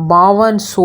5200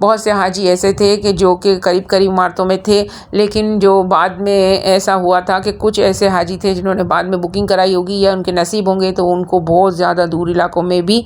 بہت سے حاجی ایسے تھے کہ جو کہ قریب قریب عمارتوں میں تھے، لیکن جو بعد میں ایسا ہوا تھا کہ کچھ ایسے حاجی تھے جنہوں نے بعد میں بکنگ کرائی ہوگی یا ان کے نصیب ہوں گے، تو ان کو بہت زیادہ دور علاقوں میں بھی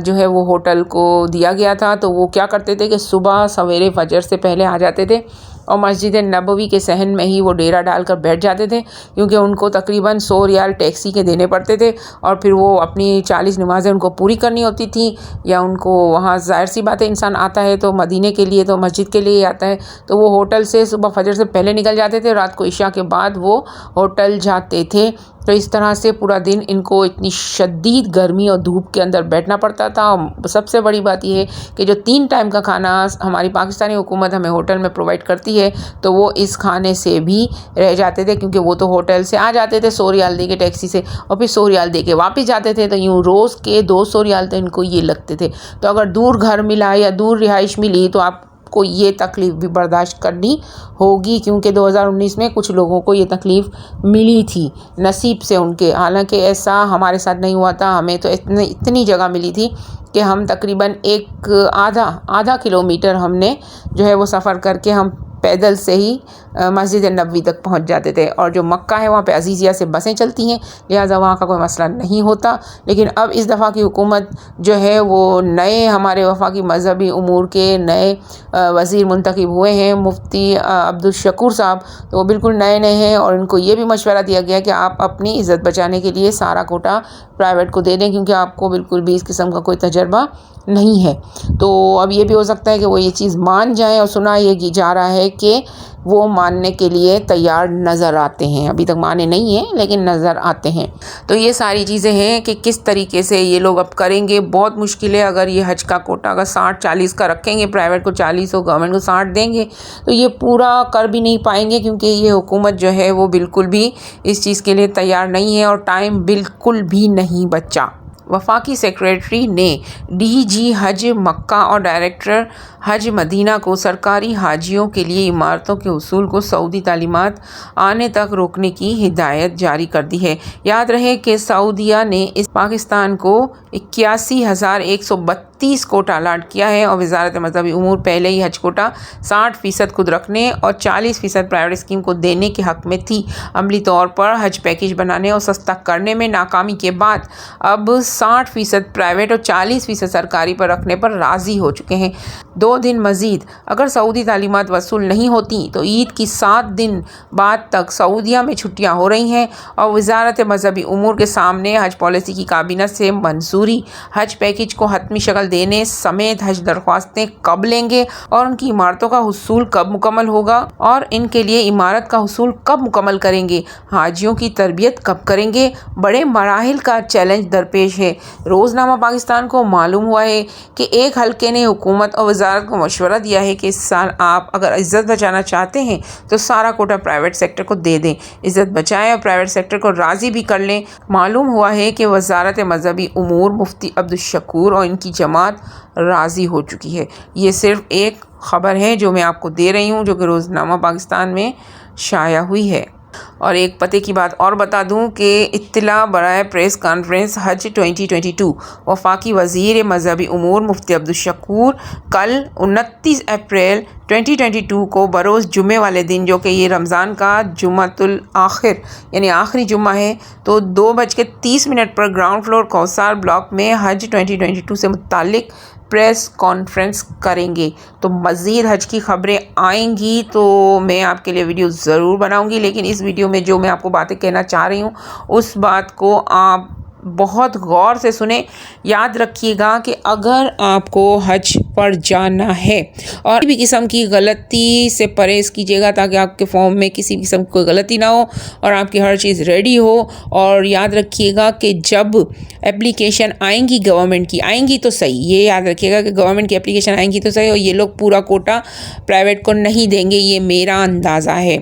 جو ہے وہ ہوٹل کو دیا گیا تھا. تو وہ کیا کرتے تھے کہ صبح سویرے فجر سے پہلے آ جاتے تھے اور مسجد نبوی کے صحن میں ہی وہ ڈیرا ڈال کر بیٹھ جاتے تھے، کیونکہ ان کو تقریباً 100 ریال ٹیکسی کے دینے پڑتے تھے اور پھر وہ اپنی 40 نمازیں ان کو پوری کرنی ہوتی تھیں. یا ان کو وہاں ظاہر سی بات ہے انسان آتا ہے تو مدینے کے لیے تو مسجد کے لیے آتا ہے، تو وہ ہوٹل سے صبح فجر سے پہلے نکل جاتے تھے، رات کو عشاء کے بعد وہ ہوٹل جاتے تھے. تو اس طرح سے پورا دن ان کو اتنی شدید گرمی اور دھوپ کے اندر بیٹھنا پڑتا تھا. اور سب سے بڑی بات یہ ہے کہ جو 3 ٹائم کا کھانا ہماری پاکستانی حکومت ہمیں ہوٹل میں پرووائڈ کرتی ہے، تو وہ اس کھانے سے بھی رہ جاتے تھے، کیونکہ وہ تو ہوٹل سے آ جاتے تھے 100 ریال دے کے ٹیکسی سے، اور پھر 100 ریال دے کے واپس جاتے تھے. تو یوں روز کے 200 ریال تو ان کو یہ لگتے تھے. تو اگر دور گھر ملا یا دور رہائش ملی تو آپ کو یہ تکلیف بھی برداشت کرنی ہوگی، کیونکہ 2019 میں کچھ لوگوں کو یہ تکلیف ملی تھی نصیب سے ان کے. حالانکہ ایسا ہمارے ساتھ نہیں ہوا تھا، ہمیں تو اتنی جگہ ملی تھی کہ ہم تقریباً آدھا کلومیٹر ہم نے جو ہے وہ سفر کر کے ہم پیدل سے ہی مسجد نبوی تک پہنچ جاتے تھے. اور جو مکہ ہے وہاں پہ عزیزیہ سے بسیں چلتی ہیں، لہٰذا وہاں کا کوئی مسئلہ نہیں ہوتا. لیکن اب اس دفعہ کی حکومت جو ہے وہ نئے ہمارے وفاقی مذہبی امور کے نئے وزیر منتخب ہوئے ہیں، مفتی عبدالشکور صاحب. تو وہ بالکل نئے ہیں اور ان کو یہ بھی مشورہ دیا گیا کہ آپ اپنی عزت بچانے کے لیے سارا کوٹا پرائیویٹ کو دے دیں، کیونکہ آپ کو بالکل بھی اس قسم کا کوئی تجربہ نہیں ہے. تو اب یہ بھی ہو سکتا ہے کہ وہ یہ چیز مان جائیں، اور سنا یہ جا رہا ہے کہ وہ ماننے کے لیے تیار نظر آتے ہیں. ابھی تک مانے نہیں ہیں لیکن نظر آتے ہیں. تو یہ ساری چیزیں ہیں کہ کس طریقے سے یہ لوگ اب کریں گے. بہت مشکل ہے. اگر یہ حج کا کوٹا اگر 60-40 کا رکھیں گے، پرائیویٹ کو 40 ہو گورنمنٹ کو 60 دیں گے، تو یہ پورا کر بھی نہیں پائیں گے، کیونکہ یہ حکومت جو ہے وہ بالکل بھی اس چیز کے لیے تیار نہیں ہے اور ٹائم بالکل بھی نہیں بچا. وفاقی سیکریٹری نے ڈی جی حج مکہ اور ڈائریکٹر حج مدینہ کو سرکاری حاجیوں کے لیے عمارتوں کے حصول کو سعودی تعلیمات آنے تک روکنے کی ہدایت جاری کر دی ہے. یاد رہے کہ سعودیہ نے اس پاکستان کو 81,132 کوٹا الاٹ کیا ہے، اور وزارت مذہبی امور پہلے ہی حج کوٹا 60% خود رکھنے اور 40% پرائیویٹ اسکیم کو دینے کے حق میں تھی. عملی طور پر حج پیکیج بنانے اور سستا کرنے میں ناکامی کے بعد اب 60% پرائیویٹ اور 40% سرکاری پر رکھنے پر راضی ہو چکے ہیں. 2 دن مزید اگر سعودی تعلیمات وصول نہیں ہوتی تو عید کی 7 دن بعد تک سعودیہ میں چھٹیاں ہو رہی ہیں، اور وزارت مذہبی امور کے سامنے حج پالیسی کی کابینہ سے منظوری، حج پیکیج کو حتمی شکل دینے سمیت حج درخواستیں کب لیں گے، اور ان کی عمارتوں کا حصول کب مکمل ہوگا، اور ان کے لیے عمارت کا حصول کب مکمل کریں گے، حاجیوں کی تربیت کب کریں گے، بڑے مراحل کا چیلنج درپیش ہے. روزنامہ پاکستان کو معلوم ہوا ہے کہ ایک حلقے نے حکومت اور وزارت کو مشورہ دیا ہے کہ اس سال آپ اگر عزت بچانا چاہتے ہیں تو سارا کوٹا پرائیویٹ سیکٹر کو دے دیں، عزت بچائیں اور پرائیویٹ سیکٹر کو راضی بھی کر لیں. معلوم ہوا ہے کہ وزارت مذہبی امور مفتی عبدالشکور اور ان کی جماعت راضی ہو چکی ہے. یہ صرف ایک خبر ہے جو میں آپ کو دے رہی ہوں، جو کہ روزنامہ پاکستان میں شائع ہوئی ہے. اور ایک پتے کی بات اور بتا دوں کہ اطلاع برائے پریس کانفرنس حج 2022 وفاقی وزیر مذہبی امور مفتی عبدالشکور کل 29 اپریل 2022 کو بروز جمعے والے دن، جو کہ یہ رمضان کا جمعۃ الآخر یعنی آخری جمعہ ہے، تو 2:30 پر گراؤنڈ فلور کوثر بلاک میں حج 2022 سے متعلق پریس کانفرنس کریں گے. تو مزید حج کی خبریں آئیں گی تو میں آپ کے لیے ویڈیو ضرور بناؤں گی، لیکن اس ویڈیو میں جو میں آپ کو باتیں کہنا چاہ رہی ہوں اس بات کو آپ بہت غور سے سنیں. یاد رکھیے گا کہ اگر آپ کو حج پر جانا ہے اور کسی بھی قسم کی غلطی سے پرہیز کیجیے گا تاکہ آپ کے فارم میں کسی بھی قسم کی کوئی غلطی نہ ہو اور آپ کی ہر چیز ریڈی ہو. اور یاد رکھیے گا کہ جب اپلیکیشن آئیں گی گورنمنٹ کی، آئیں گی تو صحیح، یہ یاد رکھیے گا کہ گورنمنٹ کی اپلیکیشن آئیں گی تو صحیح، اور یہ لوگ پورا کوٹا پرائیویٹ کو نہیں دیں گے، یہ میرا اندازہ ہے.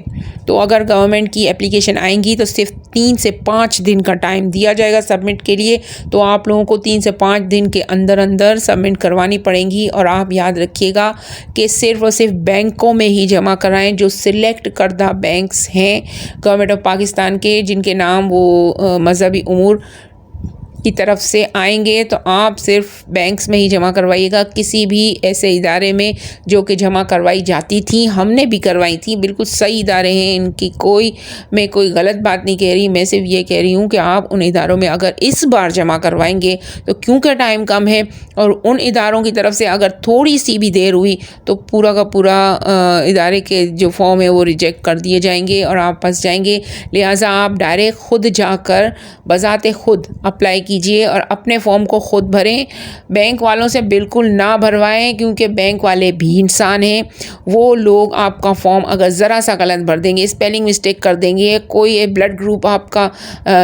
تو اگر گورنمنٹ کی اپلیکیشن آئیں گی تو صرف 3 سے 5 دن کا ٹائم دیا جائے گا سبمٹ کے لیے. تو آپ لوگوں کو 3 سے 5 دن کے اندر سبمٹ کروانی پڑیں گی. اور آپ یاد رکھیے گا کہ صرف اور صرف بینکوں میں ہی جمع کرائیں جو سلیکٹ کردہ بینکس ہیں گورنمنٹ آف پاکستان کے، جن کے نام وہ مذہبی امور کی طرف سے آئیں گے تو آپ صرف بینکس میں ہی جمع کروائیے گا، کسی بھی ایسے ادارے میں جو کہ جمع کروائی جاتی تھیں، ہم نے بھی کروائی تھی، بالکل صحیح ادارے ہیں، ان کی میں کوئی غلط بات نہیں کہہ رہی، میں صرف یہ کہہ رہی ہوں کہ آپ ان اداروں میں اگر اس بار جمع کروائیں گے تو کیونکہ ٹائم کم ہے اور ان اداروں کی طرف سے اگر تھوڑی سی بھی دیر ہوئی تو پورا کا پورا ادارے کے جو فارم ہے وہ ریجیکٹ کر دیے جائیں گے اور آپ پھنس جائیں گے۔ لہٰذا آپ ڈائریکٹ خود جا کر بذات خود اپلائی کیجئے اور اپنے فارم کو خود بھریں، بینک والوں سے بالکل نہ بھروائیں، کیونکہ بینک والے بھی انسان ہیں، وہ لوگ آپ کا فارم اگر ذرا سا غلط بھر دیں گے، اسپیلنگ مسٹیک کر دیں گے، کوئی بلڈ گروپ آپ کا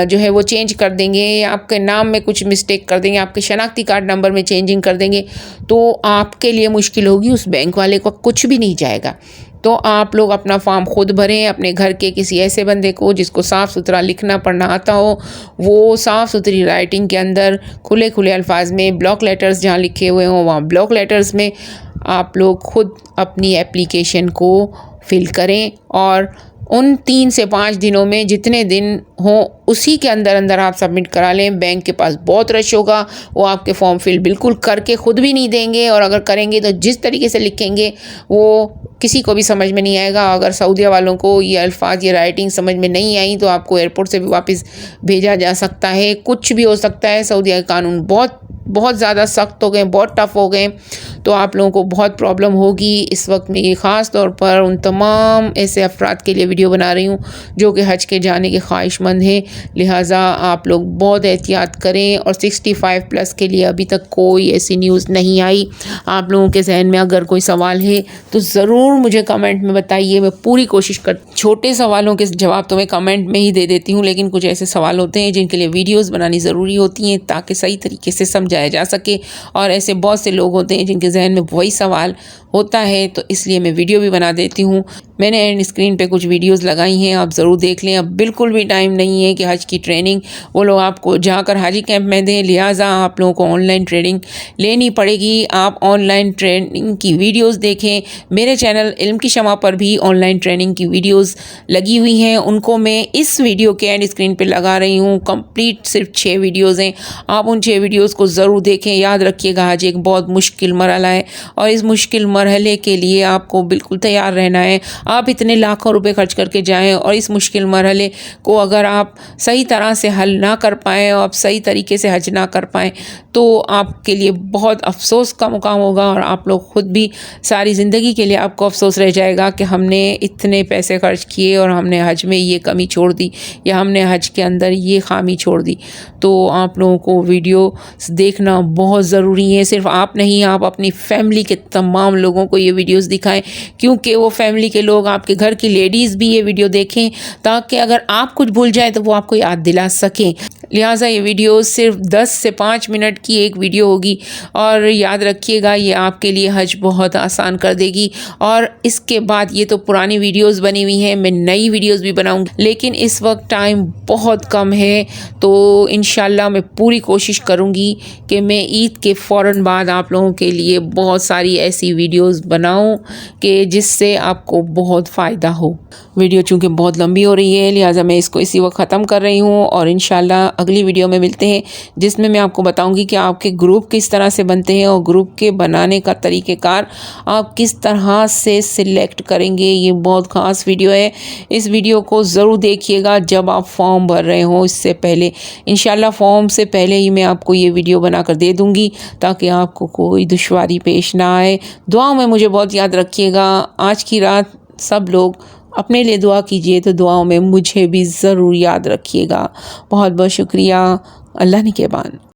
جو ہے وہ چینج کر دیں گے، یا آپ کے نام میں کچھ مسٹیک کر دیں گے، آپ کے شناختی کارڈ نمبر میں چینجنگ کر دیں گے، تو آپ کے لیے مشکل ہوگی، اس بینک والے کو کچھ بھی نہیں جائے گا۔ تو آپ لوگ اپنا فارم خود بھریں، اپنے گھر کے کسی ایسے بندے کو جس کو صاف ستھرا لکھنا پڑھنا آتا ہو، وہ صاف ستھری رائٹنگ کے اندر کھلے الفاظ میں بلاک لیٹرز جہاں لکھے ہوئے ہوں وہاں بلاک لیٹرز میں آپ لوگ خود اپنی اپلیکیشن کو فل کریں، اور ان 3 سے 5 دنوں میں جتنے دن ہوں اسی کے اندر آپ سبمٹ کرا لیں۔ بینک کے پاس بہت رش ہوگا، وہ آپ کے فارم فل بالکل کر کے خود بھی نہیں دیں گے، اور اگر کریں گے تو جس طریقے سے لکھیں گے وہ کسی کو بھی سمجھ میں نہیں آئے گا۔ اگر سعودیہ والوں کو یہ الفاظ، یہ رائٹنگ سمجھ میں نہیں آئی تو آپ کو ایئرپورٹ سے بھی واپس بھیجا جا سکتا ہے، کچھ بھی ہو سکتا ہے۔ سعودیہ کے قانون بہت زیادہ سخت ہو گئے، بہت ٹف ہو گئے، تو آپ لوگوں کو بہت پرابلم ہوگی۔ اس وقت میں یہ خاص طور پر ان تمام ایسے افراد کے لیے ویڈیو بنا رہی ہوں جو کہ حج کے جانے کے خواہش مند ہیں، لہٰذا آپ لوگ بہت احتیاط کریں، اور 65 پلس کے لیے ابھی تک کوئی ایسی نیوز نہیں آئی۔ آپ لوگوں کے ذہن میں اگر کوئی سوال ہے تو ضرور مجھے کمنٹ میں بتائیے، میں پوری کوشش چھوٹے سوالوں کے جواب تو میں کمنٹ میں ہی دے دیتی ہوں، لیکن کچھ ایسے سوال ہوتے ہیں جن کے لیے ویڈیوز بنانی ضروری ہوتی ہیں تاکہ صحیح طریقے سے سمجھایا جا سکے، اور ایسے بہت سے لوگ ہوتے ہیں جن کے ذہن میں وہی سوال ہوتا ہے، تو اس لیے میں ویڈیو بھی بنا دیتی ہوں۔ میں نے اینڈ اسکرین پہ کچھ ویڈیوز لگائی ہیں، آپ ضرور دیکھ لیں۔ اب بالکل بھی ٹائم نہیں ہے کہ حج کی ٹریننگ وہ لوگ آپ کو جا کر حاجی کیمپ میں دیں، لہٰذا آپ لوگوں کو آن لائن ٹریننگ لینی پڑے گی۔ آپ آن لائن ٹریننگ کی ویڈیوز دیکھیں، میرے چینل علم کی شمع پر بھی آن لائن ٹریننگ کی ویڈیوز لگی ہوئی ہیں، ان کو میں اس ویڈیو کے اینڈ اسکرین پہ لگا رہی ہوں۔ کمپلیٹ صرف 6 ویڈیوز ہیں، آپ ان 6 ویڈیوز کو ضرور دیکھیں۔ یاد رکھیے گا حج ایک بہت مشکل مرحلہ ہے، اور اس مشکل مرحلے کے لیے آپ کو بالکل تیار رہنا ہے۔ آپ اتنے لاکھوں روپے خرچ کر کے جائیں اور اس مشکل مرحلے کو اگر آپ صحیح طرح سے حل نہ کر پائیں اور آپ صحیح طریقے سے حج نہ کر پائیں تو آپ کے لیے بہت افسوس کا مقام ہوگا، اور آپ لوگ خود بھی ساری زندگی کے لیے آپ کو افسوس رہ جائے گا کہ ہم نے اتنے پیسے خرچ کیے اور ہم نے حج میں یہ کمی چھوڑ دی، یا ہم نے حج کے اندر یہ خامی چھوڑ دی۔ تو آپ لوگوں کو ویڈیو دیکھنا بہت ضروری ہے، صرف آپ نہیں، آپ اپنی فیملی کے تمام لوگوں کو یہ ویڈیوز دکھائیں، کیونکہ وہ فیملی کے لوگ، آپ کے گھر کی لیڈیز بھی یہ ویڈیو دیکھیں، تاکہ اگر آپ کچھ بھول جائیں تو وہ آپ کو یاد دلا سکیں۔ لہٰذا یہ ویڈیو صرف 10 سے 5 منٹ کی ایک ویڈیو ہوگی، اور یاد رکھیے گا یہ آپ کے لیے حج بہت آسان کر دے گی۔ اور اس کے بعد یہ تو پرانی ویڈیوز بنی ہوئی ہیں، میں نئی ویڈیوز بھی بناؤں گی، لیکن اس وقت ٹائم بہت کم ہے، تو انشاءاللہ میں پوری کوشش کروں گی کہ میں عید کے فوراً بعد آپ لوگوں کے لیے بہت ساری ایسی ویڈیوز بناؤں کہ جس سے آپ کو بہت فائدہ ہو۔ ویڈیو چونکہ بہت لمبی ہو رہی ہے، لہٰذا میں اس کو اسی وقت ختم کر رہی ہوں، اور انشاءاللہ اگلی ویڈیو میں ملتے ہیں جس میں آپ کو بتاؤں گی کہ آپ کے گروپ کس طرح سے بنتے ہیں، اور گروپ کے بنانے کا طریقہ کار آپ کس طرح سے سلیکٹ کریں گے۔ یہ بہت خاص ویڈیو ہے، اس ویڈیو کو ضرور دیکھیے گا جب آپ فارم بھر رہے ہوں، اس سے پہلے انشاءاللہ فارم سے پہلے ہی میں آپ کو یہ ویڈیو بنا کر دے دوں گی تاکہ آپ کو کوئی دشواری پیش نہ آئے۔ دعاؤں میں مجھے بہت یاد رکھیے گا۔ آج کی رات سب لوگ اپنے لیے دعا کیجئے، تو دعاؤں میں مجھے بھی ضرور یاد رکھیے گا۔ بہت بہت شکریہ۔ اللہ نگہبان۔